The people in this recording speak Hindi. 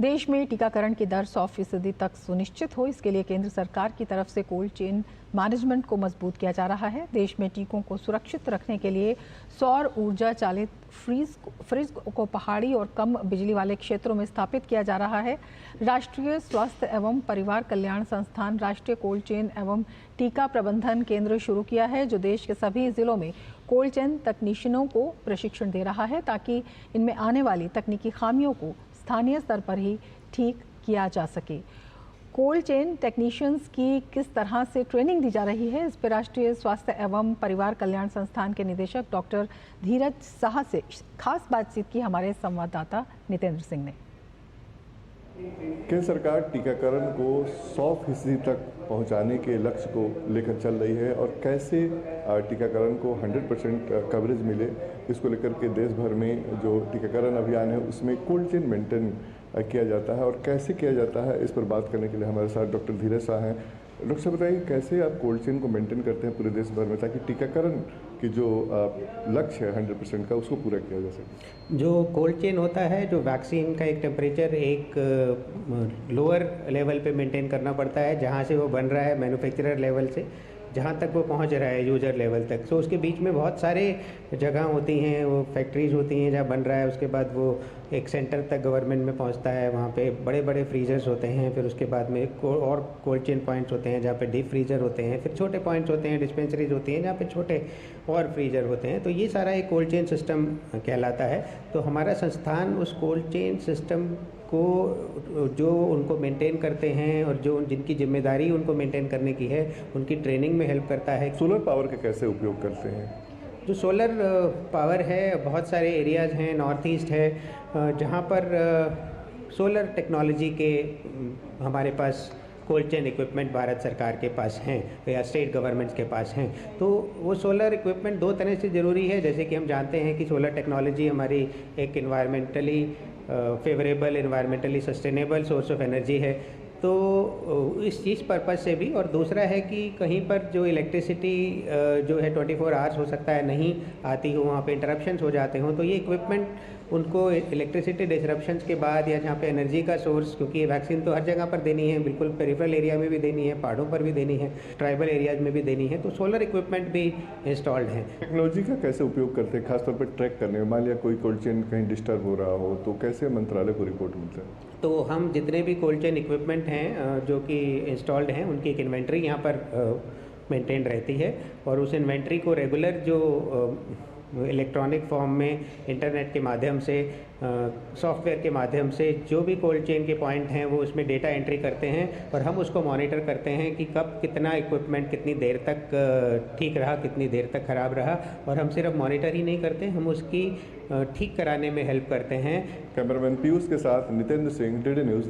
देश में टीकाकरण की दर 100% तक सुनिश्चित हो, इसके लिए केंद्र सरकार की तरफ से कोल्ड चेन मैनेजमेंट को मजबूत किया जा रहा है। देश में टीकों को सुरक्षित रखने के लिए सौर ऊर्जा चालित फ्रीज को पहाड़ी और कम बिजली वाले क्षेत्रों में स्थापित किया जा रहा है। राष्ट्रीय स्वास्थ्य एवं परिवार कल्याण संस्थान राष्ट्रीय कोल्ड चेन एवं टीका प्रबंधन केंद्र शुरू किया है, जो देश के सभी जिलों में कोल्ड चेन तकनीशियनों को प्रशिक्षण दे रहा है, ताकि इनमें आने वाली तकनीकी खामियों को स्थानीय स्तर पर ही ठीक किया जा सके। कोल्ड चेन टेक्नीशियंस की किस तरह से ट्रेनिंग दी जा रही है, इस पर राष्ट्रीय स्वास्थ्य एवं परिवार कल्याण संस्थान के निदेशक डॉक्टर धीरज साहा से खास बातचीत की हमारे संवाददाता नितेंद्र सिंह ने। केंद्र सरकार टीकाकरण को 100% तक पहुंचाने के लक्ष्य को लेकर चल रही है और कैसे टीकाकरण को 100% कवरेज मिले, इसको लेकर के देश भर में जो टीकाकरण अभियान है उसमें कोल्ड चेन मेंटेन किया जाता है और कैसे किया जाता है, इस पर बात करने के लिए हमारे साथ डॉक्टर धीरज साहा हैं। डॉक्टर साहब बताइए, कैसे आप कोल्ड चेन को मेंटेन करते हैं पूरे देश भर में, ताकि टीकाकरण की जो लक्ष्य है 100% का, उसको पूरा किया जा सके। जो कोल्ड चेन होता है, जो वैक्सीन का एक टेम्परेचर एक लोअर लेवल पे मेंटेन करना पड़ता है, जहाँ से वो बन रहा है मैन्युफैक्चरर लेवल से जहाँ तक वो पहुँच रहा है यूजर लेवल तक। सो उसके बीच में बहुत सारे जगह होती हैं, वो फैक्ट्रीज होती हैं जहाँ बन रहा है, उसके बाद वो एक सेंटर तक गवर्नमेंट में पहुँचता है, वहाँ पे बड़े बड़े फ्रीजर्स होते हैं, फिर उसके बाद में और कोल्ड चेन पॉइंट्स होते हैं जहाँ पे डीप फ्रीजर होते हैं, फिर छोटे पॉइंट्स होते हैं, डिस्पेंसरीज होती हैं जहाँ पे छोटे और फ्रीजर होते हैं। तो ये सारा एक कोल्ड चेन सिस्टम कहलाता है। तो हमारा संस्थान उस कोल्ड चेन सिस्टम को जो उनको मेंटेन करते हैं और जो जिनकी जिम्मेदारी उनको मेंटेन करने की है, उनकी ट्रेनिंग में हेल्प करता है। सोलर पावर का कैसे उपयोग करते हैं? जो सोलर पावर है, बहुत सारे एरियाज़ हैं, नॉर्थ ईस्ट है जहाँ पर सोलर टेक्नोलॉजी के हमारे पास कोल्ड चेन इक्विपमेंट भारत सरकार के पास हैं या स्टेट गवर्नमेंट्स के पास हैं। तो वो सोलर इक्विपमेंट दो तरह से ज़रूरी है। जैसे कि हम जानते हैं कि सोलर टेक्नोलॉजी हमारी एक environmentally favourable, environmentally sustainable source of energy है, तो इस चीज़ पर्पज़ से भी। और दूसरा है कि कहीं पर जो इलेक्ट्रिसिटी जो है 24 आवर्स हो सकता है नहीं आती हो, वहाँ पे इंटरप्शंस हो जाते हों, तो ये इक्विपमेंट उनको इलेक्ट्रिसिटी डिसरप्शंस के बाद या जहाँ पे एनर्जी का सोर्स, क्योंकि वैक्सीन तो हर जगह पर देनी है, बिल्कुल पेरिफेरल एरिया में भी देनी है, पहाड़ों पर भी देनी है, ट्राइबल एरियाज में भी देनी है, तो सोलर इक्विपमेंट भी इंस्टॉल्ड हैं। टेक्नोलॉजी का कैसे उपयोग करते हैं, खासतौर पर ट्रैक करने में? मान लिया कोई कोल्ड चेन कहीं डिस्टर्ब हो रहा हो तो कैसे मंत्रालय को रिपोर्ट मिलता है? तो हम जितने भी कोल्ड चेन इक्विपमेंट हैं जो कि इंस्टॉल्ड हैं, उनकी एक इन्वेंट्री यहाँ पर मेंटेन रहती है और उस इन्वेंट्री को रेगुलर जो इलेक्ट्रॉनिक फॉर्म में इंटरनेट के माध्यम से, सॉफ्टवेयर के माध्यम से जो भी कोल्ड चेन के पॉइंट हैं वो उसमें डेटा एंट्री करते हैं और हम उसको मॉनिटर करते हैं कि कब कितना इक्विपमेंट कितनी देर तक ठीक रहा, कितनी देर तक ख़राब रहा। और हम सिर्फ मॉनिटर ही नहीं करते, हम उसकी ठीक कराने में हेल्प करते हैं। कैमरामैन पीयूष के साथ नितेंद्र सिंह, DD न्यूज़।